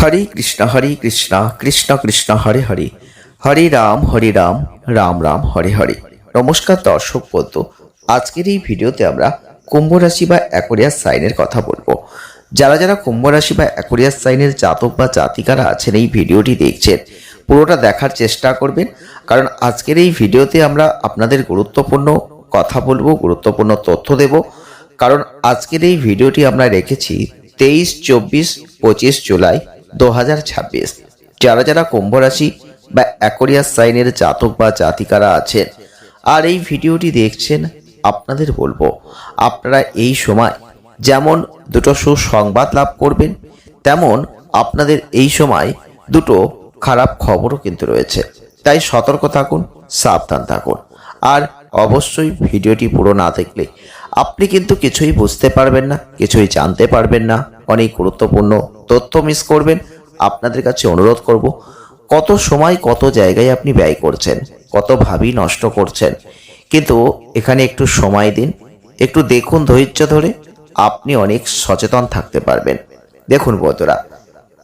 হরে কৃষ্ণ কৃষ্ণ কৃষ্ণ হরে হরে, হরে রাম রাম রাম হরে হরে। নমস্কার দর্শক বন্ধু, আজকের এই ভিডিওতে আমরা কুম্ভ রাশি বা অ্যাকোয়ারিয়াস সাইনের কথা বলবো। যারা যারা কুম্ভ রাশি বা অ্যাকোয়ারিয়াস সাইনের জাতক বা জাতিকারা আছেন, এই ভিডিওটি দেখছেন, পুরোটা দেখার চেষ্টা করবেন, কারণ আজকের এই ভিডিওতে আমরা আপনাদের গুরুত্বপূর্ণ কথা বলবো, গুরুত্বপূর্ণ তথ্য দেব। কারণ আজকের এই ভিডিওটি আমরা রেখেছি 23, 24, 25 জুলাই 2026। যারা যারা কুম্ভ রাশি বা অ্যাকোয়ারিয়াস সাইনের জাতক বা জাতিকারা আছেন আর এই ভিডিওটি দেখছেন, আপনাদের বলবো আপনারা এই সময় যেমন দুটো সুসংবাদ লাভ করবেন, তেমন আপনাদের এই সময় দুটো খারাপ খবরও কিন্তু রয়েছে। তাই সতর্ক থাকুন, সাবধান থাকুন। আর অবশ্যই ভিডিওটি পুরো না দেখলে আপনি কিন্তু কিছুই বুঝতে পারবেন না, কিছুই জানতে পারবেন না, অনেক গুরুত্বপূর্ণ তথ্য মিস করবেন। আপনাদের কাছে অনুরোধ করব, কত সময় কত জায়গায় আপনি ব্যয় করছেন, কত ভাবি নষ্ট করছেন, কিন্তু এখানে একটু সময় দিন, একটু দেখুন ধৈর্য ধরে, আপনি অনেক সচেতন থাকতে পারবেন। দেখুন বন্ধুরা,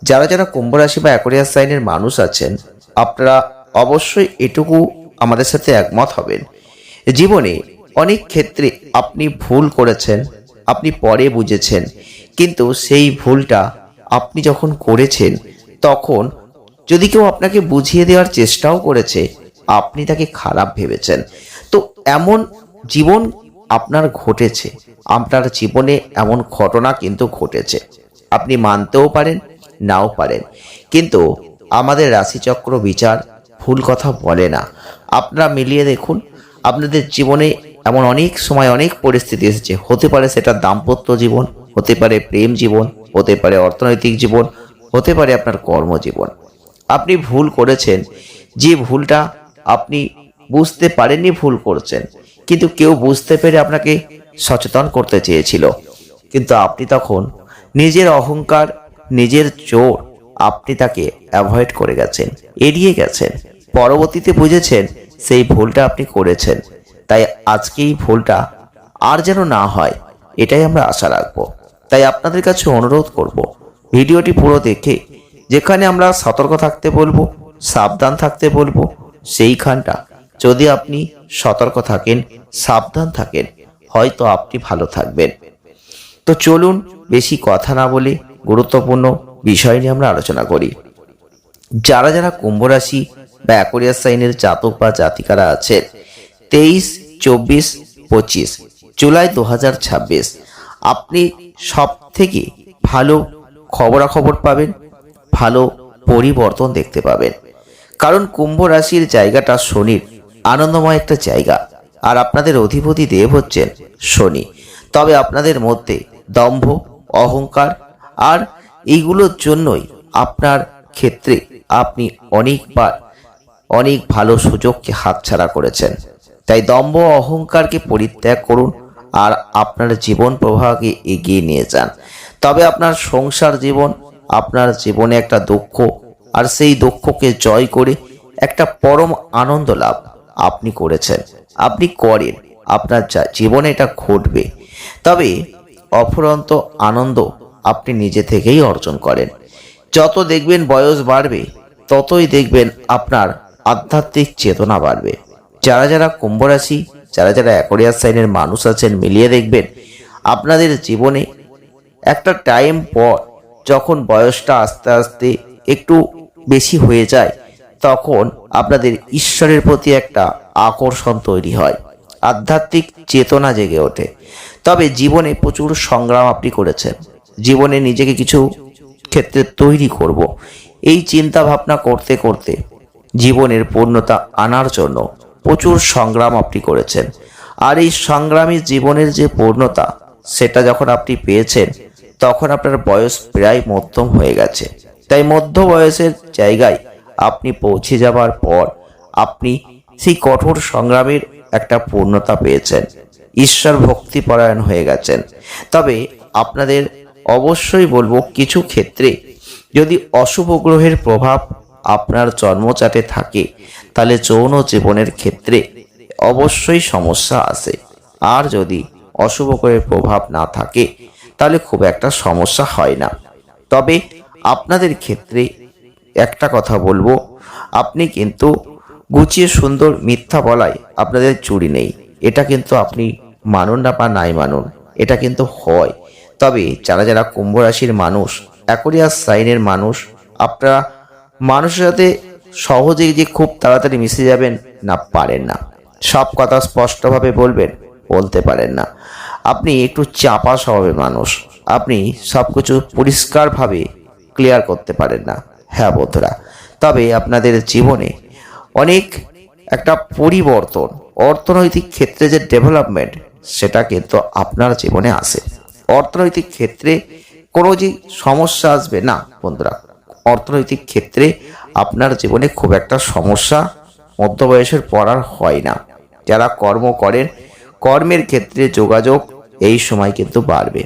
যারা যারা কুম্ভ রাশি বা অ্যাকোয়ারিয়াস সাইনের মানুষ আছেন, আপনারা অবশ্যই এটুকু আমাদের সাথে একমত হবেন, জীবনে অনেক ক্ষেত্রে আপনি ভুল করেছেন, আপনি পরে বুঝেছেন, কিন্তু সেই ভুলটা আপনি যখন করেছেন তখন যদি কেউ আপনাকে বুঝিয়ে দেওয়ার চেষ্টাও করেছে, আপনি তাকে খারাপ ভেবেছেন। তো এমন জীবন আপনার ঘটেছে, আপনার জীবনে এমন ঘটনা কিন্তু ঘটেছে, আপনি মানতেও পারেন নাও পারেন, কিন্তু আমাদের রাশিচক্র বিচার ভুল কথা বলে না। আপনারা মিলিয়ে দেখুন, আপনাদের জীবনে এমন অনেক সময় অনেক পরিস্থিতি এসেছে, হতে পারে সেটা দাম্পত্য জীবন, হতে পারে প্রেম জীবন, হতে পারে অর্থনৈতিক জীবন, হতে পারে আপনার কর্মজীবন। আপনি ভুল করেছেন, যে ভুলটা আপনি বুঝতে পারেননি ভুল করছেন, কিন্তু কেউ বুঝতে পেরে আপনাকে সচেতন করতে চেয়েছিল, কিন্তু আপনি তখন নিজের অহংকার, নিজের জোর, আপনি তাকে অ্যাভয়েড করে গেছেন, এড়িয়ে গেছেন। পরবর্তীতে বুঝেছেন সেই ভুলটা আপনি করেছেন। তাই আজকে এই ভুলটা আর যেন না হয়, এটাই আমরা আশা রাখবো। তাই আপনাদের কাছে অনুরোধ করব, ভিডিওটি পুরো দেখে যেখানে আমরা সতর্ক থাকতে বলবো, সাবধান থাকতে বলবো, সেইখানটা যদি আপনি সতর্ক থাকেন, সাবধান থাকেন, হয়তো আপনি ভালো থাকবেন। তো চলুন বেশি কথা না বলে গুরুত্বপূর্ণ বিষয় নিয়ে আমরা আলোচনা করি। যারা যারা কুম্ভ রাশি বা অ্যাকোয়ারিয়াস সাইনের জাতক বা জাতিকারা আছেন, 23, 24, 25 জুলাই 2026 আপনি সব থেকে ভালো খবরাখবর পাবেন, ভালো পরিবর্তন দেখতে পাবেন। কারণ কুম্ভ রাশির জায়গাটা শনির আনন্দময় একটা জায়গা, আর আপনাদের অধিপতি দেব হচ্ছেন শনি। তবে আপনাদের মধ্যে দম্ভ, অহংকার আর এইগুলোর জন্যই আপনার ক্ষেত্রে আপনি অনেকবার অনেক ভালো সুযোগকে হাতছাড়া করেছেন। তাই দম্ভ অহংকারকে পরিত্যাগ করুন আর আপনার জীবন প্রবাহকে এগিয়ে নিয়ে যান। তবে আপনার সংসার জীবন, আপনার জীবনে একটা দুঃখ, আর সেই দুঃখকে জয় করে একটা পরম আনন্দ লাভ আপনি করেছেন, আপনি করেন, আপনার জীবনে এটা ঘটবে। তবে অফুরন্ত আনন্দ আপনি নিজে থেকেই অর্জন করেন। যত দেখবেন বয়স বাড়বে, ততই দেখবেন আপনার আধ্যাত্মিক চেতনা বাড়বে। যারা যারা কুম্ভ রাশি, যারা যারা অ্যাকোয়ারিয়াস সাইনের মানুষ আছেন, মিলিয়ে দেখবেন আপনাদের জীবনে একটা টাইম পর যখন বয়সটা আস্তে আস্তে একটু বেশি হয়ে যায়, তখন আপনাদের ঈশ্বরের প্রতি একটা আকর্ষণ তৈরি হয়, আধ্যাত্মিক চেতনা জেগে ওঠে। তবে জীবনে প্রচুর সংগ্রাম আপনি করেছেন, জীবনে নিজেকে কিছু ক্ষেত্রে তৈরি করব, এই চিন্তা ভাবনা করতে করতে জীবনের পূর্ণতা আনার জন্য প্রচুর সংগ্রাম আপনি করেছেন। আর এই সংগ্রামী জীবনের যে পূর্ণতা, সেটা যখন আপনি পেয়েছেন, তখন আপনার বয়স প্রায় মধ্যম হয়ে গেছে। তাই মধ্য বয়সের জায়গায় আপনি পৌঁছে যাবার পর আপনি সেই কঠোর সংগ্রামের একটা পূর্ণতা পেয়েছেন, ঈশ্বর ভক্তিপরায়ণ হয়ে গেছেন। তবে আপনাদের অবশ্যই বলবো, কিছু ক্ষেত্রে যদি অশুভ গ্রহের প্রভাব আপনার জন্মচাটে থাকে, তাহলে যৌন জীবনের ক্ষেত্রে অবশ্যই সমস্যা আসে। আর যদি অশুভ গ্রহের প্রভাব না থাকে, তাহলে খুব একটা সমস্যা হয় না। তবে আপনাদের ক্ষেত্রে একটা কথা বলবো, আপনি কিন্তু গুছিয়ে সুন্দর মিথ্যা বলায় আপনাদের চুরি নেই, এটা কিন্তু আপনি মানুন না বা নাই মানুন, এটা কিন্তু হয়। তবে যারা যারা কুম্ভ রাশির মানুষ, অ্যাকোয়ারিয়াস সাইনের মানুষ, আপনারা মানুষের সাথে সহজেই যে খুব তাড়াতাড়ি মিশে যাবেন না, পারেন না। সব কথা স্পষ্টভাবে বলবেন, বলতে পারেন না। আপনি একটু চাপা স্বভাবের মানুষ, আপনি সব কিছু পরিষ্কারভাবে ক্লিয়ার করতে পারেন না। হ্যাঁ বন্ধুরা, তবে আপনাদের জীবনে অনেক একটা পরিবর্তন, অর্থনৈতিক ক্ষেত্রে যে ডেভেলপমেন্ট, সেটা কিন্তু আপনার জীবনে আসে। অর্থনৈতিক ক্ষেত্রে কোনো যে সমস্যা আসবে না বন্ধুরা, অর্থনৈতিক ক্ষেত্রে আপনার জীবনে খুব একটা সমস্যা মধ্য বয়সের পর আর হয় না। যারা কর্ম করেন, কর্মের ক্ষেত্রে যোগাযোগ এই সময় কিন্তু বাড়বে।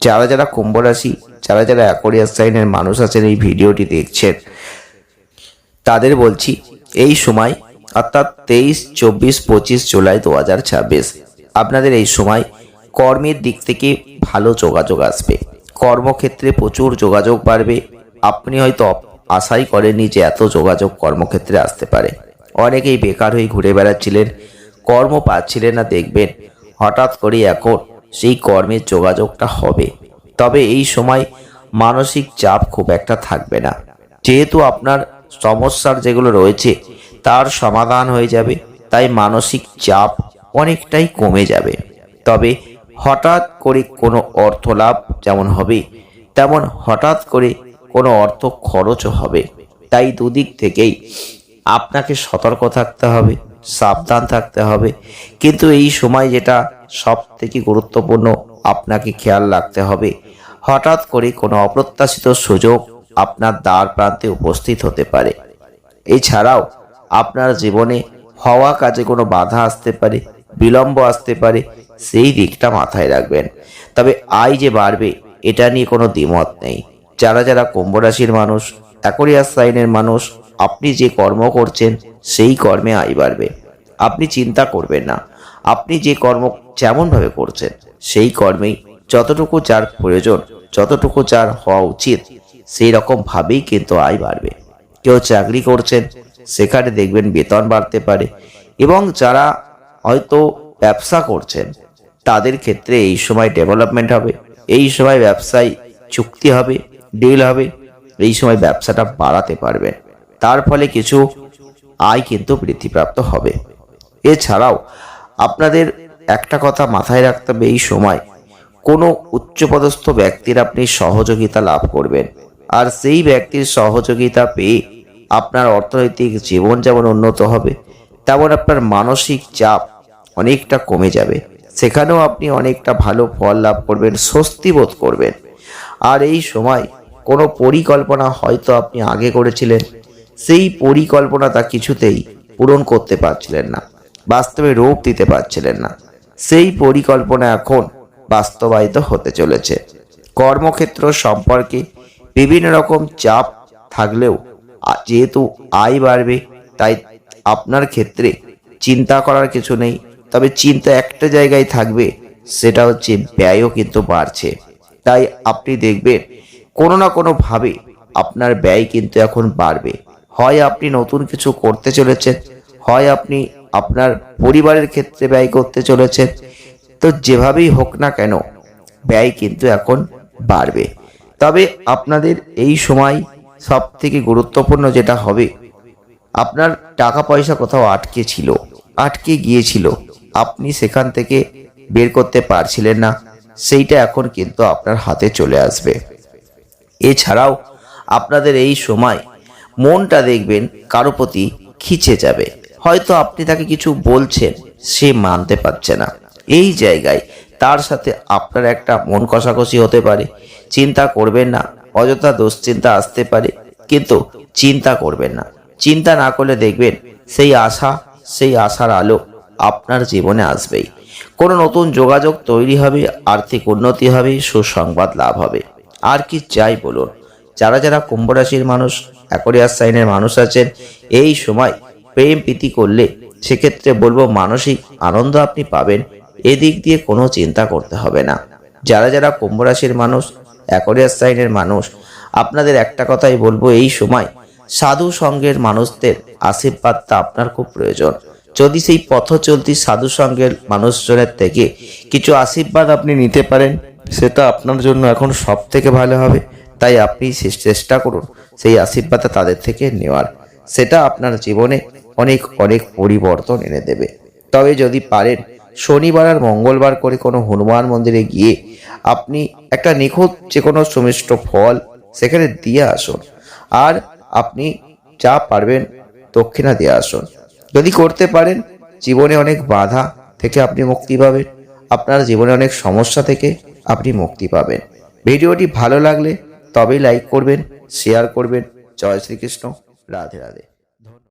যারা যারা কুম্ভ রাশি, যারা যারা অ্যাকোয়ারিয়াস সাইনের মানুষ আছেন, এই ভিডিওটি দেখছেন, তাদের বলছি এই সময় অর্থাৎ 23, 24, 25 জুলাই 2026 আপনাদের এই সময় কর্মের দিক থেকে ভালো যোগাযোগ আসবে। কর্মক্ষেত্রে প্রচুর যোগাযোগ বাড়বে। আপনি হয়তো আশাই করেননি যে এত যোগাযোগ কর্মক্ষেত্রে আসতে পারে। অনেকেই বেকার হয়ে ঘুরে বেড়াচ্ছিলেন, কর্ম পাচ্ছিলেন না, দেখবেন হঠাৎ করে এখন সেই কর্মের যোগাযোগটা হবে। তবে এই সময় মানসিক চাপ খুব একটা থাকবে না, যেহেতু আপনার সমস্যার যেগুলো রয়েছে তার সমাধান হয়ে যাবে, তাই মানসিক চাপ অনেকটাই কমে যাবে। তবে হঠাৎ করে কোনো অর্থ লাভ যেমন হবে, তেমন হঠাৎ করে কোনো অর্থ খরচও হবে। তাই দুদিক থেকেই আপনাকে সতর্ক থাকতে হবে, সাবধান থাকতে হবে। কিন্তু এই সময় যেটা সব থেকে গুরুত্বপূর্ণ, আপনাকে খেয়াল রাখতে হবে, হঠাৎ করে কোনো অপ্রত্যাশিত সুযোগ আপনার দ্বার প্রান্তে উপস্থিত হতে পারে। এছাড়াও আপনার জীবনে হওয়া কাজে কোনো বাধা আসতে পারে, বিলম্ব আসতে পারে, সেই দিকটা মাথায় রাখবেন। তবে আয় যে বাড়বে, এটা নিয়ে কোনো দ্বিমত নেই। যারা যারা কুম্ভ রাশির মানুষ, অ্যাকোয়ারিয়াস সাইনের মানুষ, আপনি যে কর্ম করছেন সেই কর্মে আয় বাড়বে। আপনি চিন্তা করবেন না, আপনি যে কর্ম যেমনভাবে করছেন সেই কর্মেই যতটুকু যার প্রয়োজন, যতটুকু যার হওয়া উচিত, সেই রকম ভাবেই কিন্তু আয় বাড়বে। কেউ চাকরি করছেন, সেখানে দেখবেন বেতন বাড়তে পারে। এবং যারা হয়তো ব্যবসা করছেন, তাদের ক্ষেত্রে এই সময় ডেভেলপমেন্ট হবে। এই সময় ব্যবসায় চুক্তি হবে, ডিল হবে। এই সময় ব্যবসাটা বাড়াতে পারবেন, তার ফলে কিছু আয় কিন্তু বৃদ্ধিপ্রাপ্ত হবে। এছাড়াও আপনাদের একটা কথা মাথায় রাখতে হবে, এই সময় কোনো উচ্চপদস্থ ব্যক্তির আপনি সহযোগিতা লাভ করবেন। আর সেই ব্যক্তির সহযোগিতা পেয়ে আপনার অর্থনৈতিক জীবন যেমন উন্নত হবে, তেমন আপনার মানসিক চাপ অনেকটা কমে যাবে। সেখানেও আপনি অনেকটা ভালো ফল লাভ করবেন, স্বস্তি বোধ করবেন। আর এই সময় কোনো পরিকল্পনা হয়তো আপনি আগে করেছিলেন, সেই পরিকল্পনাটা কিছুতেই পূরণ করতে পারছিলেন না, বাস্তবে রূপ দিতে পারছিলেন না, সেই পরিকল্পনা এখন বাস্তবায়িত হতে চলেছে। কর্মক্ষেত্র সম্পর্কে বিভিন্ন রকম চাপ থাকলেও যেহেতু আয় বাড়বে, তাই আপনার ক্ষেত্রে চিন্তা করার কিছু নেই। তবে চিন্তা একটা জায়গায় থাকবে, সেটা হচ্ছে ব্যয়ও কিন্তু বাড়ছে। তাই আপনি দেখবেন কোনো না কোনো ভাবে আপনার ব্যয় কিন্তু এখন বাড়বে। হয় আপনি নতুন কিছু করতে চলেছেন, হয় আপনি আপনার পরিবারের ক্ষেত্রে ব্যয় করতে চলেছেন। তো যেভাবেই হোক না কেন, ব্যয় কিন্তু এখন বাড়বে। তবে আপনাদের এই সময় সব থেকে গুরুত্বপূর্ণ যেটা হবে, আপনার টাকা পয়সা কোথাও আটকে গিয়েছিল, আপনি সেখান থেকে বের করতে পারছিলেন না, সেইটা এখন কিন্তু আপনার হাতে চলে আসবে। এছাড়াও আপনাদের এই সময় মনটা দেখবেন কারো প্রতি খিচে যাবে। হয়তো আপনি তাকে কিছু বলছেন, সে মানতে পারছে না। এই জায়গায় তার সাথে আপনার একটা মন কষাকষি হতে পারে। চিন্তা করবেন না, অযথা দুশ্চিন্তা আসতে পারে, কিন্তু চিন্তা করবেন না। চিন্তা না করলে দেখবেন সেই আশার আলো আপনার জীবনে আসবেই। কোনো নতুন যোগাযোগ তৈরি হবে, আর্থিক উন্নতি হবে, সুসংবাদ লাভ হবে। আর কি চাই বলুন? যারা যারা কুম্ভ রাশির মানুষ, অ্যাকোয়ারিয়াস সাইনের মানুষ আছেন, এই সময় প্রেম প্রীতি করলে সেক্ষেত্রে বলবো মানসিক আনন্দ আপনি পাবেন। এদিক দিয়ে কোনো চিন্তা করতে হবে না। যারা যারা কুম্ভ রাশির মানুষ, অ্যাকোয়ারিয়াস সাইনের মানুষ, আপনাদের একটা কথাই বলবো, এই সময় সাধু সঙ্গের মানুষদের আশীর্বাদটা আপনার খুব প্রয়োজন। যদি সেই পথ চলতি সাধু সঙ্গের মানুষজনের থেকে কিছু আশীর্বাদ আপনি নিতে পারেন, সেটা আপনার জন্য এখন সব থেকে ভালো হবে। তাই আপনি চেষ্টা করুন সেই আশীর্বাদটা তাদের থেকে নেওয়ার। সেটা আপনার জীবনে অনেক অনেক পরিবর্তন এনে দেবে। তবে যদি পারেন শনিবার আর মঙ্গলবার করে কোনো হনুমান মন্দিরে গিয়ে আপনি একটা নিখুঁত যে কোনো সুমিষ্ট ফল সেখানে দিয়ে আসুন, আর আপনি যা পারবেন দক্ষিণা দিয়ে আসুন। যদি করতে পারেন, জীবনে অনেক বাধা থেকে আপনি মুক্তি পাবেন, আপনার জীবনে অনেক সমস্যা থেকে আপনি মুক্তি পাবেন। ভিডিওটি ভালো লাগলে তবেই লাইক করবেন, শেয়ার করবেন। জয় শ্রীকৃষ্ণ, রাধে রাধে।